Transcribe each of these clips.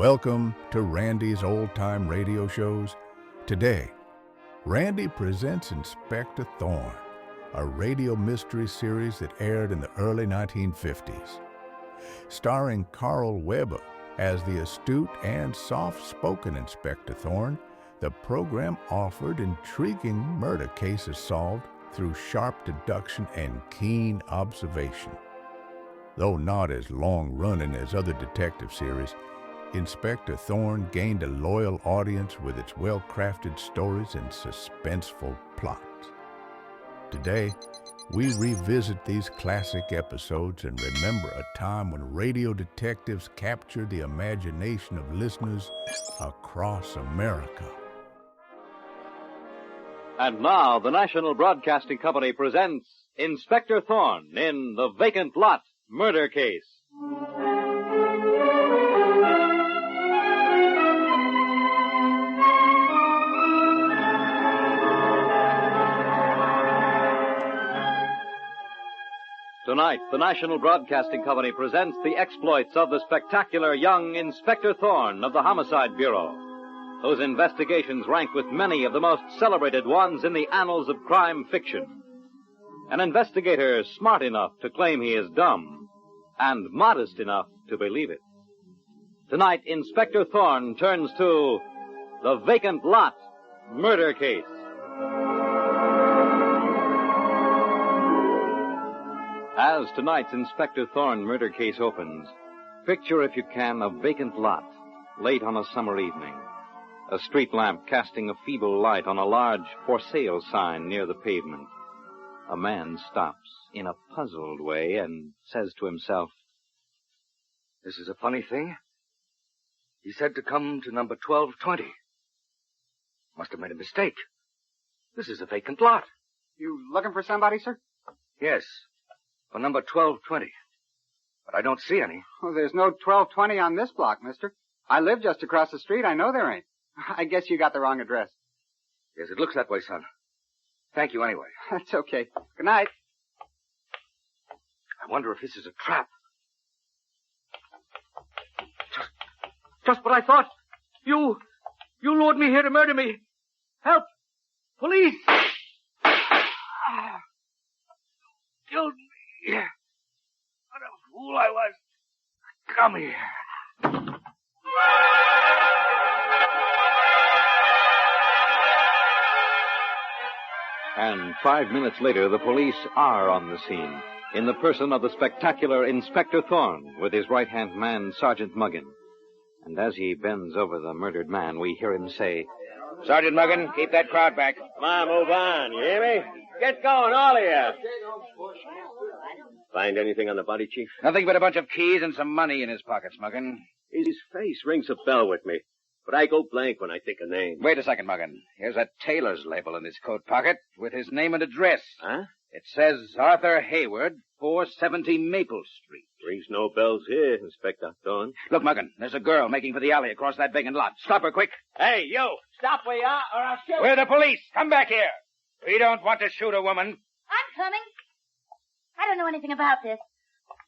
Welcome to Randy's Old Time Radio Shows. Today, Randy presents Inspector Thorne, a radio mystery series that aired in the early 1950s. Starring Carl Weber as the astute and soft-spoken Inspector Thorne, the program offered intriguing murder cases solved through sharp deduction and keen observation. Though not as long-running as other detective series, Inspector Thorne gained a loyal audience with its well-crafted stories and suspenseful plots. Today, we revisit these classic episodes and remember a time when radio detectives captured the imagination of listeners across America. And now, the National Broadcasting Company presents Inspector Thorne in The Vacant Lot Murder Case. Tonight, the National Broadcasting Company presents the exploits of the spectacular young Inspector Thorne of the Homicide Bureau, whose investigations rank with many of the most celebrated ones in the annals of crime fiction. An investigator smart enough to claim he is dumb, and modest enough to believe it. Tonight, Inspector Thorne turns to The Vacant Lot Murder Case. As tonight's Inspector Thorne murder case opens, picture, if you can, a vacant lot, late on a summer evening. A street lamp casting a feeble light on a large for sale sign near the pavement. A man stops in a puzzled way and says to himself, "This is a funny thing. He said to come to number 1220. Must have made a mistake. This is a vacant lot." You looking for somebody, sir? Yes, for number 1220. But I don't see any. Well, there's no 1220 on this block, mister. I live just across the street. I know there ain't. I guess you got the wrong address. Yes, it looks that way, son. Thank you anyway. That's okay. Good night. I wonder if this is a trap. Just what I thought. You lured me here to murder me. Help! Police! Killed me. What a fool I was. Come here. And 5 minutes later, the police are on the scene, in the person of the spectacular Inspector Thorne, with his right-hand man, Sergeant Muggin. And as he bends over the murdered man, we hear him say, "Sergeant Muggin, keep that crowd back." Come on, move on. You hear me? Get going, all of you. Find anything on the body, Chief? Nothing but a bunch of keys and some money in his pockets, Muggin. His face rings a bell with me, but I go blank when I think of names. Wait a second, Muggin. Here's a tailor's label in his coat pocket with his name and address. Huh? It says Arthur Hayward, 470 Maple Street. Rings no bells here, Inspector Thorne. Look, Muggin, there's a girl making for the alley across that vacant lot. Stop her, quick. Hey, you! Stop where you are, or I'll shoot. We're the police. Come back here. We don't want to shoot a woman. I'm coming. I don't know anything about this.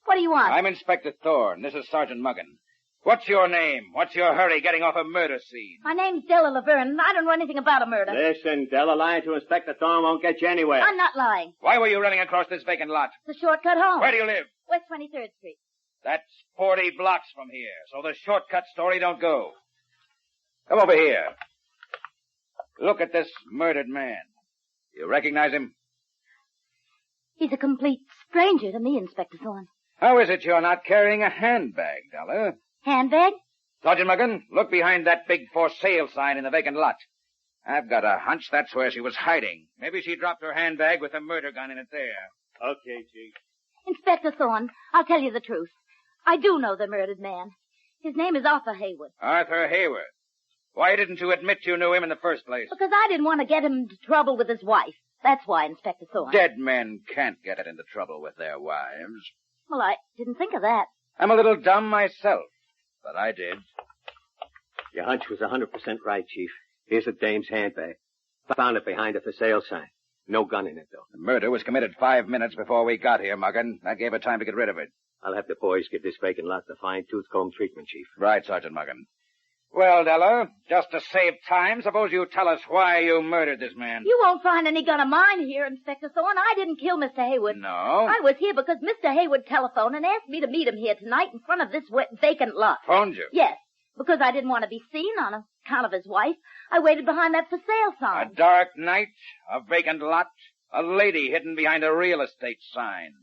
What do you want? I'm Inspector Thorne. This is Sergeant Muggin. What's your name? What's your hurry getting off a murder scene? My name's Della Laverne, and I don't know anything about a murder. Listen, Della, lying to Inspector Thorne won't get you anywhere. I'm not lying. Why were you running across this vacant lot? It's a shortcut home. Where do you live? West 23rd Street. That's 40 blocks from here, so the shortcut story don't go. Come over here. Look at this murdered man. You recognize him? He's a complete stranger to me, Inspector Thorne. How is it you're not carrying a handbag, Della? Handbag? Sergeant Muggin, look behind that big for sale sign in the vacant lot. I've got a hunch that's where she was hiding. Maybe she dropped her handbag with a murder gun in it there. Okay, Chief. Inspector Thorne, I'll tell you the truth. I do know the murdered man. His name is Arthur Hayward. Arthur Hayward. Why didn't you admit you knew him in the first place? Because I didn't want to get him into trouble with his wife. That's why, Inspector Thorne. Dead men can't get it into trouble with their wives. Well, I didn't think of that. I'm a little dumb myself, but I did. Your hunch was 100% right, Chief. Here's the dame's handbag. Found it behind a for sale sign. No gun in it, though. The murder was committed 5 minutes before we got here, Muggin. That gave her time to get rid of it. I'll have the boys give this vacant lot the fine-tooth comb treatment, Chief. Right, Sergeant Muggin. Well, Della, just to save time, suppose you tell us why you murdered this man. You won't find any gun of mine here, Inspector Thorne. I didn't kill Mr. Haywood. No? I was here because Mr. Haywood telephoned and asked me to meet him here tonight in front of this vacant lot. Phoned you? Yes, because I didn't want to be seen on account of his wife. I waited behind that for sale sign. A dark night, a vacant lot, a lady hidden behind a real estate sign.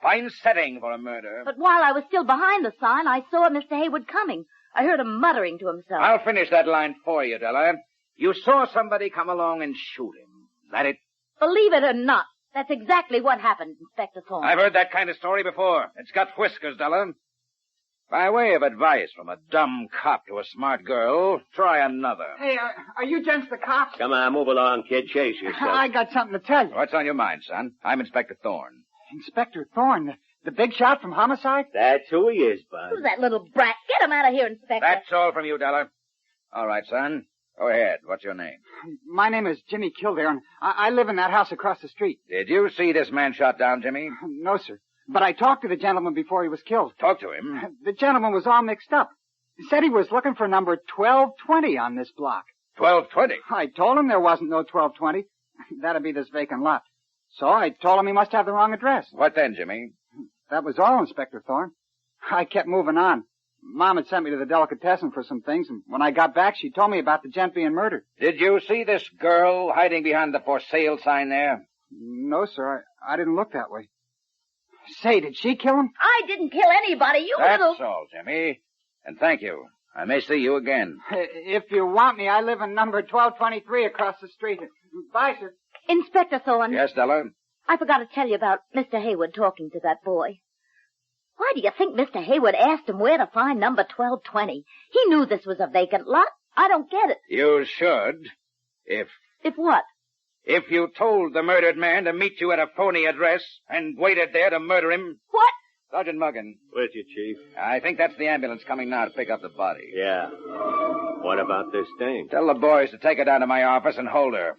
Fine setting for a murder. But while I was still behind the sign, I saw Mr. Haywood coming. I heard him muttering to himself. I'll finish that line for you, Della. You saw somebody come along and shoot him. Is that it? Believe it or not, that's exactly what happened, Inspector Thorne. I've heard that kind of story before. It's got whiskers, Della. By way of advice from a dumb cop to a smart girl, try another. Hey, are you gents the cops? Come on, move along, kid. Chase yourself. I got something to tell you. What's on your mind, son? I'm Inspector Thorne. Inspector Thorne, the big shot from Homicide? That's who he is, bud. Who's that little brat? Get him out of here, Inspector. That's all from you, Della. All right, son. Go ahead. What's your name? My name is Jimmy Kildare, and I live in that house across the street. Did you see this man shot down, Jimmy? No, sir. But I talked to the gentleman before he was killed. Talk to him. The gentleman was all mixed up. He said he was looking for number 1220 on this block. 1220? I told him there wasn't no 1220. That'd be this vacant lot. So I told him he must have the wrong address. What then, Jimmy? That was all, Inspector Thorne. I kept moving on. Mom had sent me to the delicatessen for some things, and when I got back, she told me about the gent being murdered. Did you see this girl hiding behind the for sale sign there? No, sir. I didn't look that way. Say, did she kill him? I didn't kill anybody, you That's little... all, Jimmy. And thank you. I may see you again. If you want me, I live in number 1223 across the street. Bye, sir. Inspector Thorne. Yes, Della? I forgot to tell you about Mr. Haywood talking to that boy. Why do you think Mr. Haywood asked him where to find number 1220? He knew this was a vacant lot. I don't get it. You should. If what? If you told the murdered man to meet you at a phony address and waited there to murder him... What? Sergeant Muggin. With you, Chief. I think that's the ambulance coming now to pick up the body. Yeah. What about this thing? Tell the boys to take her down to my office and hold her.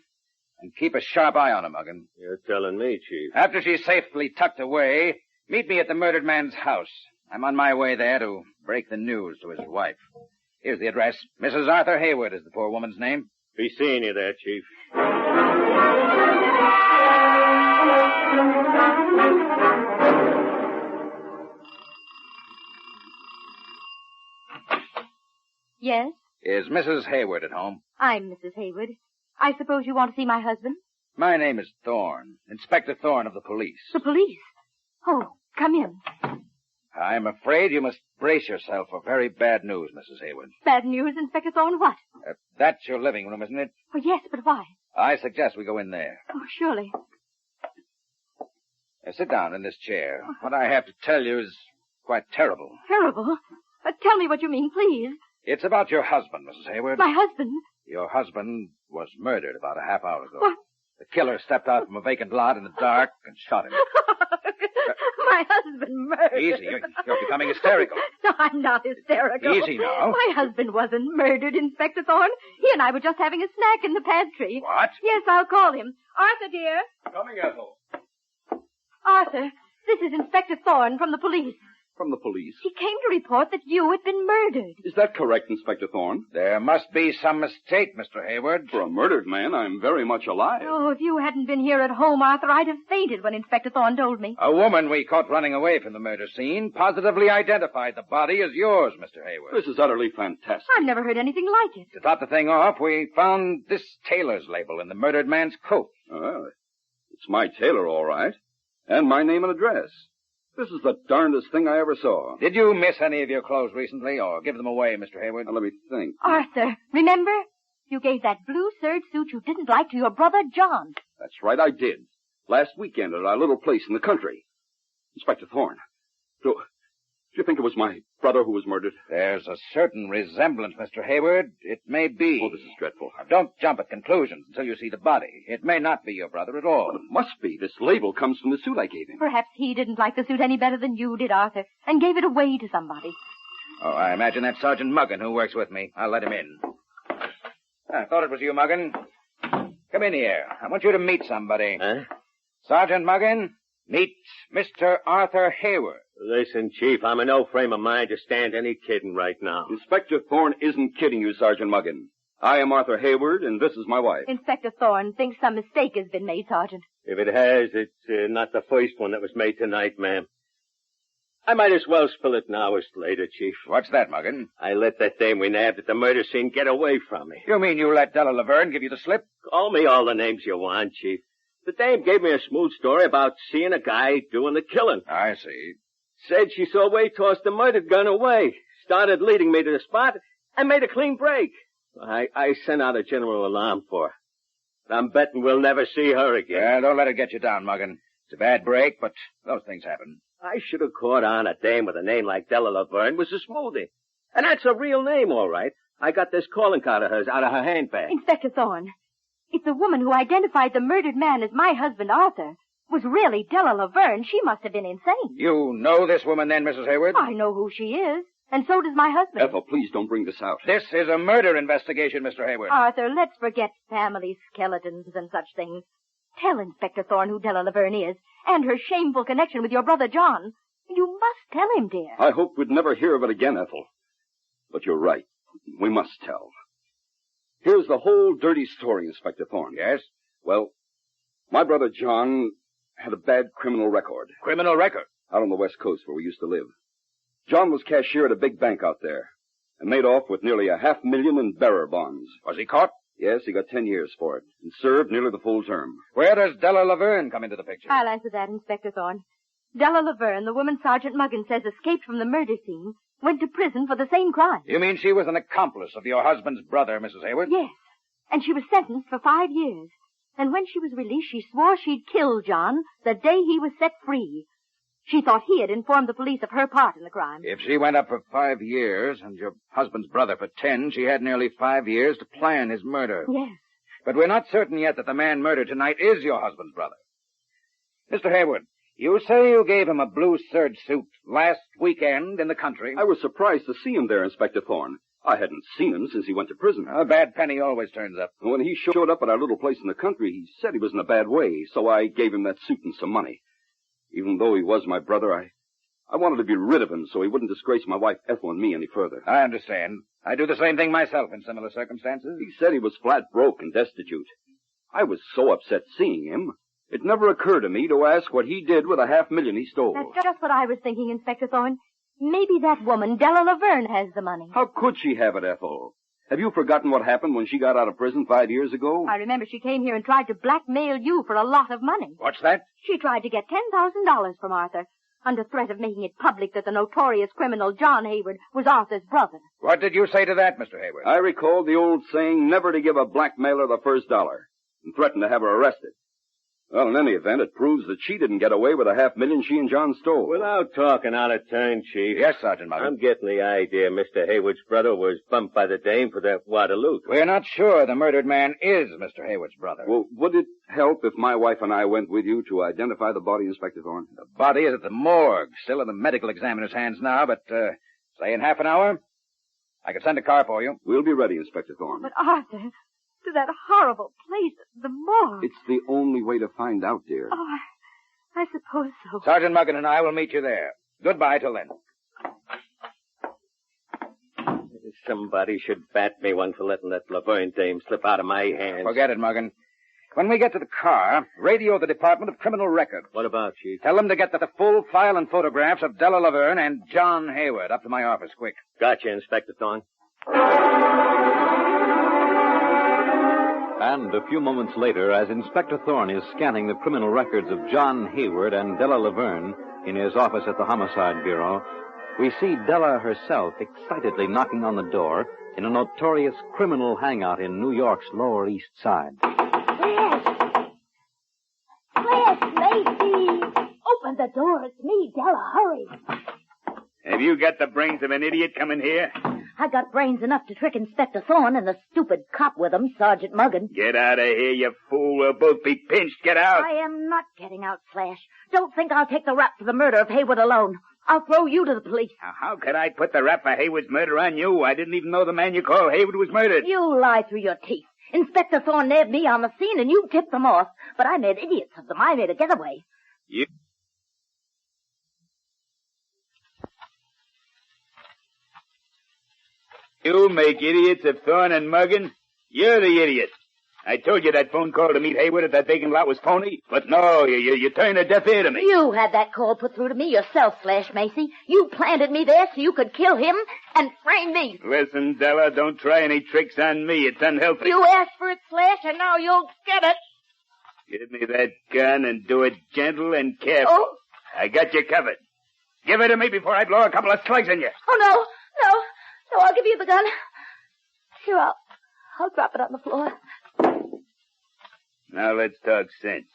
And keep a sharp eye on her, Muggin. You're telling me, Chief. After she's safely tucked away, meet me at the murdered man's house. I'm on my way there to break the news to his wife. Here's the address. Mrs. Arthur Haywood is the poor woman's name. Be seeing you there, Chief. Yes? Is Mrs. Haywood at home? I'm Mrs. Haywood. I suppose you want to see my husband? My name is Thorne, Inspector Thorne of the police. The police? Oh, come in. I'm afraid you must brace yourself for very bad news, Mrs. Haywood. Bad news, Inspector Thorne? What? That's your living room, isn't it? Oh, yes, but why? I suggest we go in there. Oh, surely. Sit down in this chair. What I have to tell you is quite terrible. Terrible? Tell me what you mean, please. It's about your husband, Mrs. Haywood. My husband? Your husband was murdered about a half hour ago. What? The killer stepped out from a vacant lot in the dark and shot him. My husband murdered. Easy. You're becoming hysterical. No, I'm not hysterical. Easy now. My husband wasn't murdered, Inspector Thorne. He and I were just having a snack in the pantry. What? Yes, I'll call him. Arthur, dear. Coming, Ethel. Arthur, this is Inspector Thorne from the police. From the police. He came to report that you had been murdered. Is that correct, Inspector Thorne? There must be some mistake, Mr. Hayward. For a murdered man, I'm very much alive. Oh, if you hadn't been here at home, Arthur, I'd have fainted when Inspector Thorne told me. A woman we caught running away from the murder scene positively identified the body as yours, Mr. Hayward. This is utterly fantastic. I've never heard anything like it. To top the thing off, we found this tailor's label in the murdered man's coat. Well, it's my tailor, all right. And my name and address. This is the darndest thing I ever saw. Did you miss any of your clothes recently, or give them away, Mr. Hayward? Now, let me think. Arthur, remember? You gave that blue serge suit you didn't like to your brother, John. That's right, I did. Last weekend at our little place in the country. Inspector Thorne, do you think it was my brother who was murdered? There's a certain resemblance, Mr. Hayward. It may be. Oh, this is dreadful. Now, don't jump at conclusions until you see the body. It may not be your brother at all. Well, it must be. This label comes from the suit I gave him. Perhaps he didn't like the suit any better than you did, Arthur, and gave it away to somebody. Oh, I imagine that's Sergeant Muggin who works with me. I'll let him in. I thought it was you, Muggin. Come in here. I want you to meet somebody. Huh? Sergeant Muggin, meet Mr. Arthur Hayward. Listen, Chief, I'm in no frame of mind to stand any kidding right now. Inspector Thorne isn't kidding you, Sergeant Muggin. I am Arthur Hayward, and this is my wife. Inspector Thorne thinks some mistake has been made, Sergeant. If it has, it's not the first one that was made tonight, ma'am. I might as well spill it now as later, Chief. What's that, Muggin? I let that dame we nabbed at the murder scene get away from me. You mean you let Della Laverne give you the slip? Call me all the names you want, Chief. The dame gave me a smooth story about seeing a guy doing the killing. I see. Said she saw Wade toss the murdered gun away, started leading me to the spot, and made a clean break. I sent out a general alarm for her. I'm betting we'll never see her again. Well, don't let it get you down, Muggin. It's a bad break, but those things happen. I should have caught on a dame with a name like Della Laverne was a smoothie. And that's a real name, all right. I got this calling card of hers out of her handbag. Inspector Thorne, if the woman who identified the murdered man as my husband, Arthur, was really Della Laverne, she must have been insane. You know this woman then, Mrs. Hayward? I know who she is, and so does my husband. Ethel, please don't bring this out. This is a murder investigation, Mr. Hayward. Arthur, let's forget family skeletons and such things. Tell Inspector Thorne who Della Laverne is, and her shameful connection with your brother John. You must tell him, dear. I hoped we'd never hear of it again, Ethel. But you're right. We must tell. Here's the whole dirty story, Inspector Thorne. Yes? Well, my brother John had a bad criminal record. Criminal record? Out on the West Coast where we used to live. John was cashier at a big bank out there and made off with nearly $500,000 in bearer bonds. Was he caught? Yes, he got 10 years for it and served nearly the full term. Where does Della Laverne come into the picture? I'll answer that, Inspector Thorne. Della Laverne, the woman Sergeant Muggin says escaped from the murder scene, went to prison for the same crime. You mean she was an accomplice of your husband's brother, Mrs. Hayward? Yes, and she was sentenced for 5 years. And when she was released, she swore she'd kill John the day he was set free. She thought he had informed the police of her part in the crime. If she went up for 5 years and your husband's brother for 10, she had nearly 5 years to plan his murder. Yes. But we're not certain yet that the man murdered tonight is your husband's brother. Mr. Hayward, you say you gave him a blue serge suit last weekend in the country. I was surprised to see him there, Inspector Thorne. I hadn't seen him since he went to prison. A bad penny always turns up. When he showed up at our little place in the country, he said he was in a bad way, so I gave him that suit and some money. Even though he was my brother, I wanted to be rid of him so he wouldn't disgrace my wife Ethel and me any further. I understand. I do the same thing myself in similar circumstances. He said he was flat broke and destitute. I was so upset seeing him. It never occurred to me to ask what he did with $500,000 he stole. That's just what I was thinking, Inspector Thorne. Maybe that woman, Della Laverne, has the money. How could she have it, Ethel? Have you forgotten what happened when she got out of prison 5 years ago? I remember she came here and tried to blackmail you for a lot of money. What's that? She tried to get $10,000 from Arthur, under threat of making it public that the notorious criminal John Hayward was Arthur's brother. What did you say to that, Mr. Hayward? I recalled the old saying, never to give a blackmailer the first dollar, and threatened to have her arrested. Well, in any event, it proves that she didn't get away with $500,000 she and John stole. Without talking out of turn, Chief. Yes, Sergeant Muggin. I'm getting the idea Mr. Hayward's brother was bumped by the dame for that wad of loot. We're not sure the murdered man is Mr. Hayward's brother. Well, would it help if my wife and I went with you to identify the body, Inspector Thorne? The body is at the morgue, still in the medical examiner's hands now, but, say in half an hour, I could send a car for you. We'll be ready, Inspector Thorne. But Arthur, to that horrible place, the morgue. It's the only way to find out, dear. Oh, I suppose so. Sergeant Muggin and I will meet you there. Goodbye till then. Somebody should bat me one for letting that Laverne dame slip out of my hands. Forget it, Muggin. When we get to the car, radio the Department of Criminal Records. What about, Chief? Tell them to get the full file and photographs of Della Laverne and John Hayward up to my office, quick. Gotcha, Inspector Thorne. And a few moments later, as Inspector Thorne is scanning the criminal records of John Hayward and Della Laverne in his office at the Homicide Bureau, we see Della herself excitedly knocking on the door in a notorious criminal hangout in New York's Lower East Side. Yes, Macy! Open the door. It's me, Della. Hurry. Have you got the brains of an idiot coming here? I got brains enough to trick Inspector Thorne and the stupid cop with him, Sergeant Muggin. Get out of here, you fool. We'll both be pinched. Get out. I am not getting out, Slash. Don't think I'll take the rap for the murder of Hayward alone. I'll throw you to the police. Now, how could I put the rap for Hayward's murder on you? I didn't even know the man you call Hayward was murdered. You lie through your teeth. Inspector Thorne nabbed me on the scene and you tipped them off. But I made idiots of them. I made a getaway. You... You make idiots of Thorne and Muggin? You're the idiot. I told you that phone call to meet Hayward at that vacant lot was phony, but no, you turned a deaf ear to me. You had that call put through to me yourself, Slash Macy. You planted me there so you could kill him and frame me. Listen, Della, don't try any tricks on me. It's unhealthy. You asked for it, Slash, and now you'll get it. Give me that gun and do it gentle and careful. Oh. I got you covered. Give it to me before I blow a couple of slugs in you. Oh, no, I'll give you the gun. Here, I'll drop it on the floor. Now let's talk sense.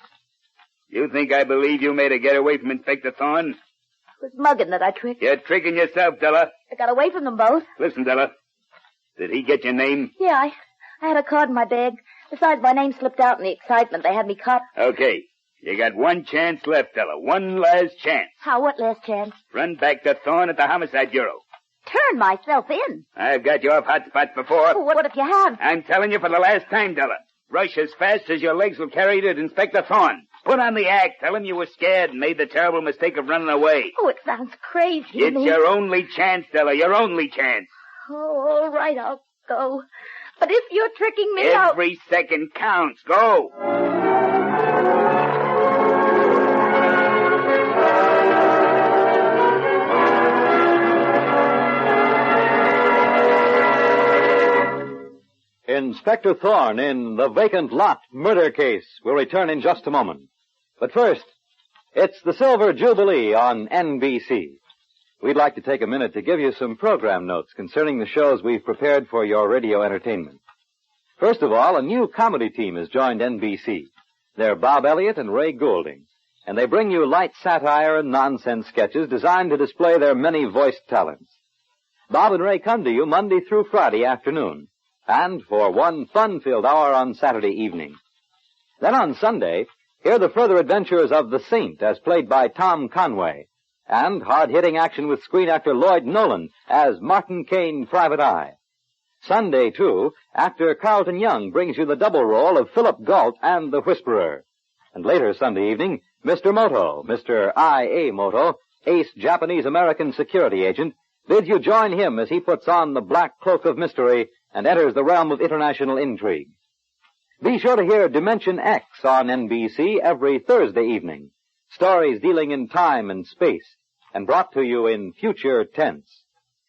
You think I believe you made a getaway from Inspector Thorne? It was Muggin that I tricked. You're tricking yourself, Della. I got away from them both. Listen, Della. Did he get your name? Yeah, I had a card in my bag. Besides, my name slipped out in the excitement. They had me caught. Okay. You got one chance left, Della. One last chance. How? What last chance? Run back to Thorne at the Homicide Bureau. Turn myself in. I've got you off hot spots before. Oh, what if you have? I'm telling you for the last time, Della. Rush as fast as your legs will carry you to Inspector Thorne. Put on the act. Tell him you were scared and made the terrible mistake of running away. Oh, it sounds crazy. It's your only chance, Della. Your only chance. Oh, all right, I'll go. But if you're tricking me Every second counts. Go. Inspector Thorne in The Vacant Lot Murder Case will return in just a moment. But first, it's the Silver Jubilee on NBC. We'd like to take a minute to give you some program notes concerning the shows we've prepared for your radio entertainment. First of all, a new comedy team has joined NBC. They're Bob Elliott and Ray Goulding, and they bring you light satire and nonsense sketches designed to display their many voiced talents. Bob and Ray come to you Monday through Friday afternoon, and for one fun-filled hour on Saturday evening. Then on Sunday, hear the further adventures of the Saint as played by Tom Conway, and hard-hitting action with screen actor Lloyd Nolan as Martin Kane, Private Eye. Sunday, too, actor Carlton Young brings you the double role of Philip Galt and the Whisperer. And later Sunday evening, Mr. Moto, Mr. I.A. Moto, ace Japanese-American security agent, bids you join him as he puts on the black cloak of mystery and enters the realm of international intrigue. Be sure to hear Dimension X on NBC every Thursday evening. Stories dealing in time and space, and brought to you in future tense.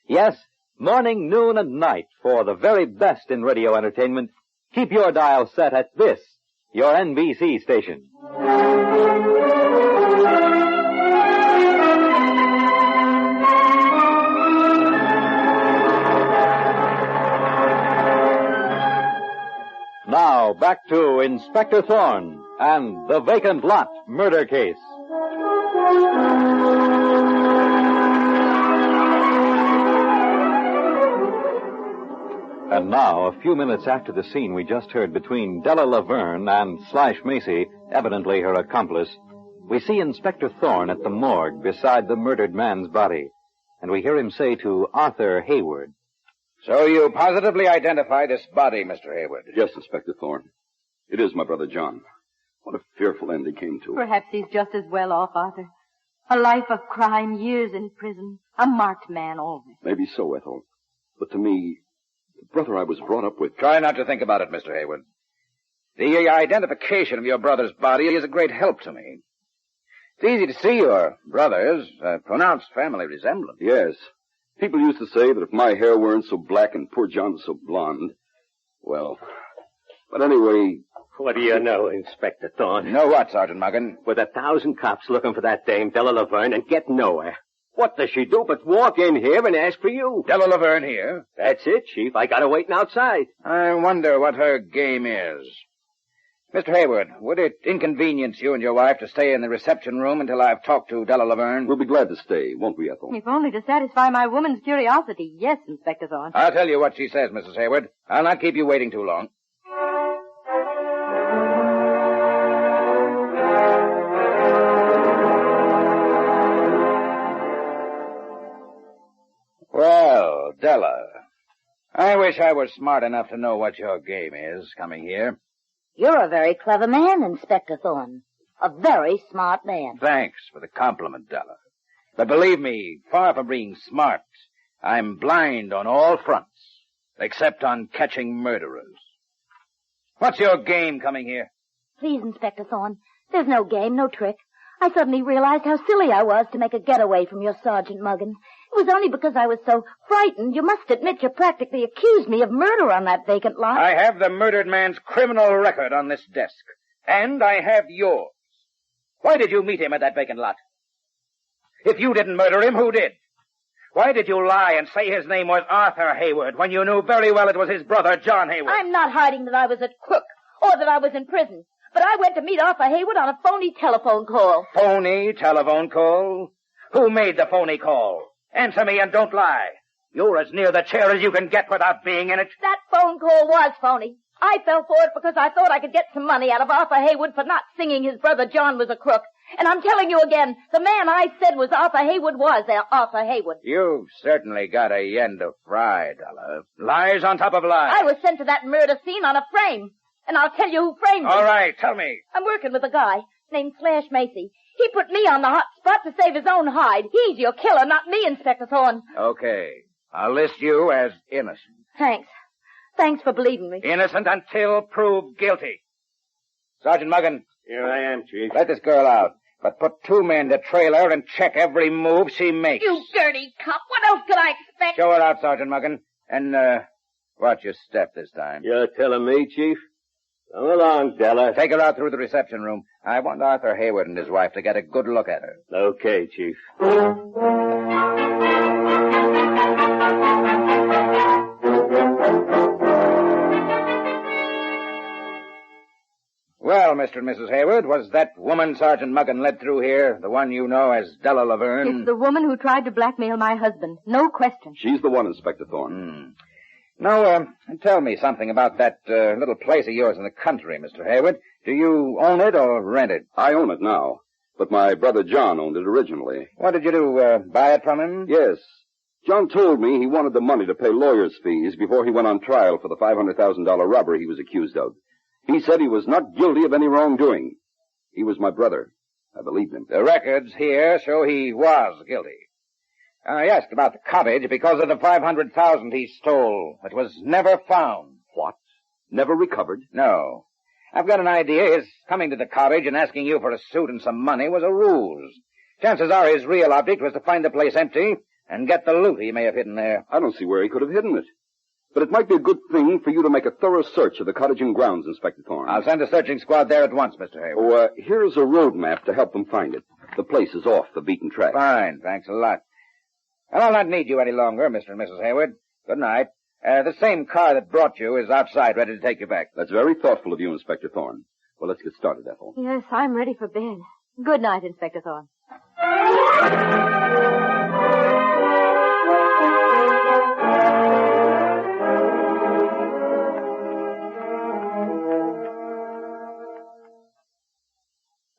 Yes, morning, noon, and night for the very best in radio entertainment. Keep your dial set at this, your NBC station. Now, back to Inspector Thorne and The Vacant Lot Murder Case. And now, a few minutes after the scene we just heard between Della Laverne and Slash Macy, evidently her accomplice, we see Inspector Thorne at the morgue beside the murdered man's body, and we hear him say to Arthur Hayward, "So you positively identify this body, Mr. Hayward?" Yes, Inspector Thorne. It is my brother John. What a fearful end he came to. Perhaps he's just as well off, Arthur. A life of crime, years in prison. A marked man always. Maybe so, Ethel. But to me, the brother I was brought up with... Try not to think about it, Mr. Hayward. The identification of your brother's body is a great help to me. It's easy to see your brothers, a pronounced family resemblance. Yes. People used to say that if my hair weren't so black and poor John was so blonde, well... But anyway... What do you know, Inspector Thorne? You know what, Sergeant Muggin? With 1,000 cops looking for that dame, Della Laverne, and get nowhere. What does she do but walk in here and ask for you? Della Laverne here? That's it, Chief. I got her waiting outside. I wonder what her game is. Mr. Hayward, would it inconvenience you and your wife to stay in the reception room until I've talked to Della Laverne? We'll be glad to stay, won't we, Ethel? If only to satisfy my woman's curiosity. Yes, Inspector Thorne. I'll tell you what she says, Mrs. Hayward. I'll not keep you waiting too long. Well, Della, I wish I were smart enough to know what your game is coming here. You're a very clever man, Inspector Thorne. A very smart man. Thanks for the compliment, Della. But believe me, far from being smart, I'm blind on all fronts. except on catching murderers. What's your game coming here? Please, Inspector Thorne. There's no game, no trick. I suddenly realized how silly I was to make a getaway from your Sergeant Muggin. It was only because I was so frightened. You must admit you practically accused me of murder on that vacant lot. I have the murdered man's criminal record on this desk. And I have yours. Why did you meet him at that vacant lot? If you didn't murder him, who did? Why did you lie and say his name was Arthur Hayward when you knew very well it was his brother, John Hayward? I'm not hiding that I was at Crook or that I was in prison. But I went to meet Arthur Hayward on a phony telephone call. Phony telephone call? Who made the phony call? Answer me and don't lie. You're as near the chair as you can get without being in it. That phone call was phony. I fell for it because I thought I could get some money out of Arthur Hayward for not singing his brother John was a crook. And I'm telling you again, the man I said was Arthur Hayward was Arthur Hayward. You've certainly got a end to fry, Della. Lies on top of lies. I was sent to that murder scene on a frame. And I'll tell you who framed me. All right, tell me. I'm working with a guy named Slash Macy. He put me on the hot spot to save his own hide. He's your killer, not me, Inspector Thorne. Okay. I'll list you as innocent. Thanks. Thanks for believing me. Innocent until proved guilty. Sergeant Muggin. Here I am, Chief. Let this girl out. But put 2 men to trail her and check every move she makes. You dirty cop. What else could I expect? Show her out, Sergeant Muggin. And, watch your step this time. You're telling me, Chief? Come along, Della. Take her out through the reception room. I want Arthur Hayward and his wife to get a good look at her. Okay, Chief. Well, Mr. and Mrs. Hayward, was that woman Sergeant Muggin led through here the one you know as Della Laverne? It's the woman who tried to blackmail my husband. No question. She's the one, Inspector Thorne. Now, tell me something about that little place of yours in the country, Mr. Hayward. Do you own it or rent it? I own it now, but my brother John owned it originally. What did you do, buy it from him? Yes. John told me he wanted the money to pay lawyer's fees before he went on trial for the $500,000 robbery he was accused of. He said he was not guilty of any wrongdoing. He was my brother. I believed him. The records here show he was guilty. I asked about the cottage because of the $500,000 he stole. It was never found. What? Never recovered? No. I've got an idea his coming to the cottage and asking you for a suit and some money was a ruse. Chances are his real object was to find the place empty and get the loot he may have hidden there. I don't see where he could have hidden it. But it might be a good thing for you to make a thorough search of the cottage and grounds, Inspector Thorne. I'll send a searching squad there at once, Mr. Hayward. Oh, here's a road map to help them find it. The place is off the beaten track. Fine, thanks a lot. Well, I'll not need you any longer, Mr. and Mrs. Hayward. Good night. The same car that brought you is outside, ready to take you back. That's very thoughtful of you, Inspector Thorne. Well, let's get started, Ethel. Yes, I'm ready for bed. Good night, Inspector Thorne.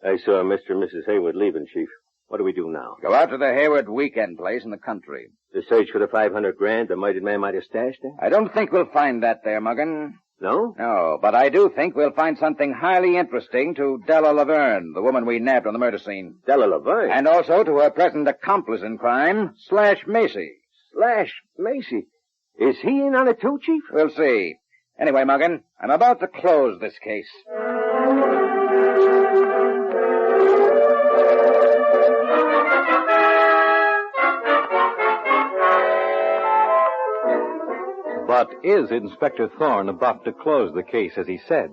I saw Mr. and Mrs. Hayward leaving, Chief. What do we do now? Go out to the Hayward weekend place in the country. To search for the $500,000 the murdered man might have stashed there? I don't think we'll find that there, Muggin. No? No, but I do think we'll find something highly interesting to Della Laverne, the woman we nabbed on the murder scene. Della Laverne? And also to her present accomplice in crime, Slash Macy. Slash Macy? Is he in on it too, Chief? We'll see. Anyway, Muggin, I'm about to close this case. But is Inspector Thorne about to close the case as he said?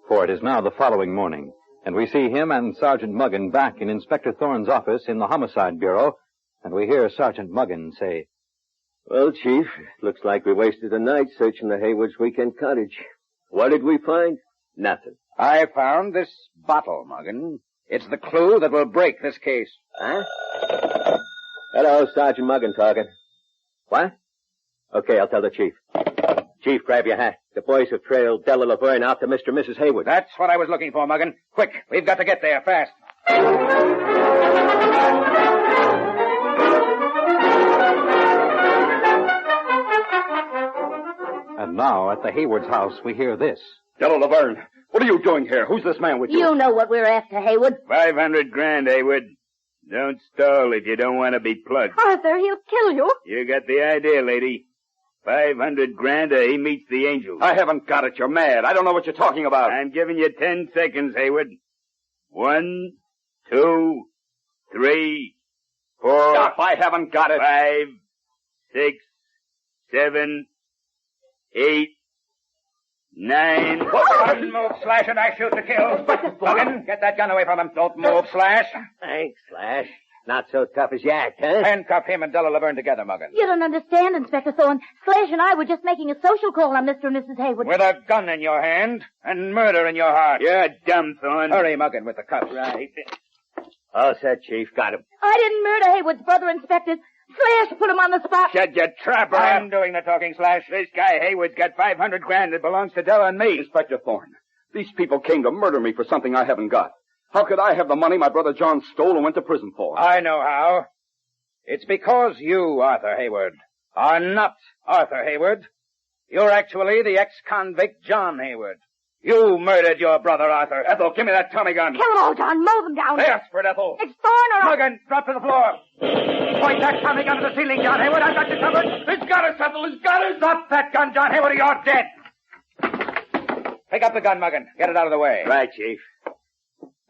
For it is now the following morning, and we see him and Sergeant Muggin back in Inspector Thorne's office in the Homicide Bureau, and we hear Sergeant Muggin say, Well, Chief, looks like we wasted a night searching the Hayward's weekend cottage. What did we find? Nothing. I found this bottle, Muggin. It's the clue that will break this case. Huh? Hello, Sergeant Muggin talking. What? Okay, I'll tell the Chief. Chief, grab your hat. The boys have trailed Della Laverne out to Mr. and Mrs. Hayward. That's what I was looking for, Muggin. Quick, we've got to get there fast. And now at the Hayward's house we hear this. Della Laverne, what are you doing here? Who's this man with you? You know what we're after, Hayward. $500,000, Hayward. Don't stall if you don't want to be plugged. Arthur, he'll kill you. You got the idea, lady. 500 grand or he meets the angels. I haven't got it. You're mad. I don't know what you're talking about. I'm giving you 10 seconds, Hayward. 1, 2, 3, 4. Stop. I haven't got it. 5, 6, 7, 8, 9. Don't move, Slash, and I shoot to kill. Muggin, get that gun away from him. Don't move, Slash. Thanks, Slash. Not so tough as you act, huh? Handcuff him and Della Laverne together, Muggin. You don't understand, Inspector Thorne. Slash and I were just making a social call on Mr. and Mrs. Hayward. With a gun in your hand and murder in your heart. You're dumb, Thorne. Hurry, Muggin, with the cuffs. Right. All set, Chief. Got him. I didn't murder Hayward's brother, Inspector. Slash put him on the spot. Shut your trap, I'm doing the talking, Slash. This guy Hayward's got 500 grand that belongs to Della and me. Inspector Thorne, these people came to murder me for something I haven't got. How could I have the money my brother John stole and went to prison for? I know how. It's because you, Arthur Hayward, are not Arthur Hayward. You're actually the ex-convict John Hayward. You murdered your brother, Arthur. Ethel, give me that Tommy gun. Kill them all, John. Mow them down. There, Spurt Ethel. It's Thorne or... Muggin, drop to the floor. Point that Tommy gun to the ceiling, John Hayward. I've got you covered. He's got us, Ethel. He's got us. Drop that gun, John Hayward, or you're dead. Pick up the gun, Muggin. Get it out of the way. Right, Chief.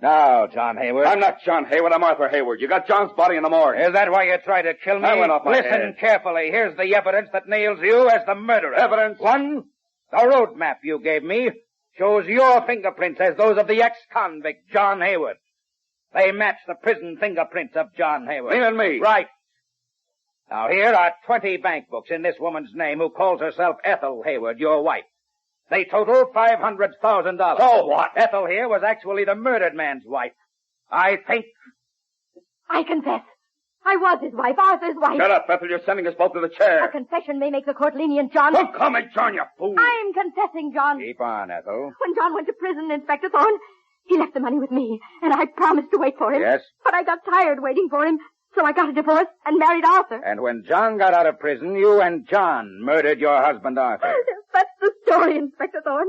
Now, John Hayward. I'm not John Hayward. I'm Arthur Hayward. You got John's body in the morgue. Is that why you tried to kill me? I went off my Listen head. carefully. Here's the evidence that nails you as the murderer. Evidence? 1, the road map you gave me shows your fingerprints as those of the ex-convict, John Hayward. They match the prison fingerprints of John Hayward. Meaning me. Right. Now, here are 20 bank books in this woman's name who calls herself Ethel Hayward, your wife. They total $500,000. So what? Ethel here was actually the murdered man's wife. I think... I confess. I was his wife, Arthur's wife. Shut up, Ethel. You're sending us both to the chair. A confession may make the court lenient, John. Don't call me John, you fool. I'm confessing, John. Keep on, Ethel. When John went to prison, Inspector Thorne, he left the money with me, and I promised to wait for him. Yes? But I got tired waiting for him, so I got a divorce and married Arthur. And when John got out of prison, you and John murdered your husband, Arthur. That's the story, Inspector Thorne.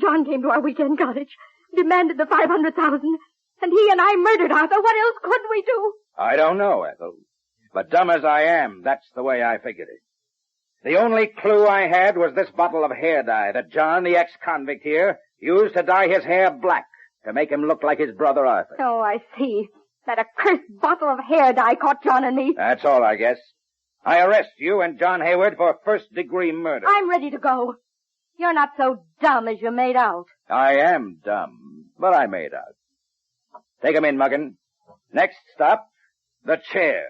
John came to our weekend cottage, demanded the $500,000, and he and I murdered Arthur. What else could we do? I don't know, Ethel. But dumb as I am, that's the way I figured it. The only clue I had was this bottle of hair dye that John, the ex-convict here, used to dye his hair black to make him look like his brother Arthur. Oh, I see. That accursed bottle of hair dye caught John and me. That's all, I guess. I arrest you and John Hayward for first-degree murder. I'm ready to go. You're not so dumb as you made out. I am dumb, but I made out. Take him in, Muggin. Next stop, the chair.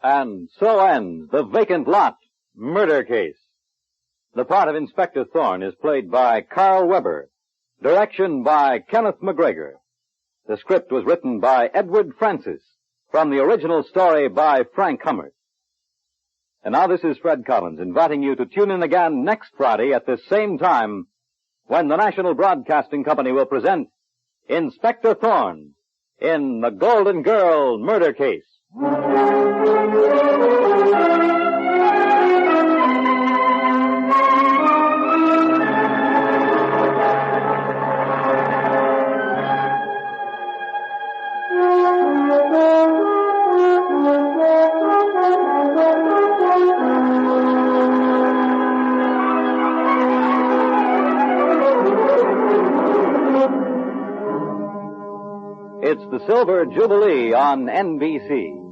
And so ends The Vacant Lot murder case. The part of Inspector Thorne is played by Carl Weber. Direction by Kenneth McGregor. The script was written by Edward Francis from the original story by Frank Hummert. And now this is Fred Collins inviting you to tune in again next Friday at this same time when the National Broadcasting Company will present Inspector Thorne in The Golden Girl Murder Case. It's the Silver Jubilee on NBC.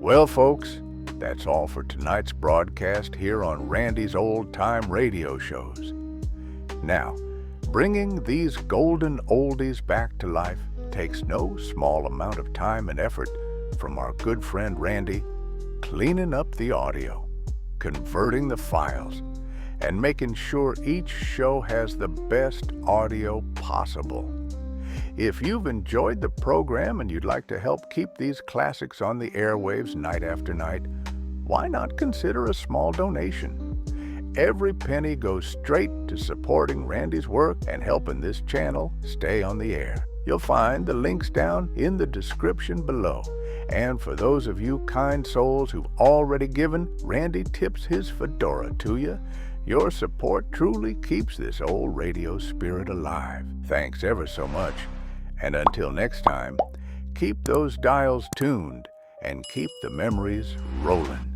Well, folks, that's all for tonight's broadcast here on Randy's Old Time Radio Shows. Now, bringing these golden oldies back to life takes no small amount of time and effort from our good friend Randy, cleaning up the audio, converting the files, and making sure each show has the best audio possible. If you've enjoyed the program and you'd like to help keep these classics on the airwaves night after night, why not consider a small donation? Every penny goes straight to supporting Randy's work and helping this channel stay on the air. You'll find the links down in the description below. And for those of you kind souls who've already given, Randy tips his fedora to you. Your support truly keeps this old radio spirit alive. Thanks ever so much. And until next time, keep those dials tuned and keep the memories rolling.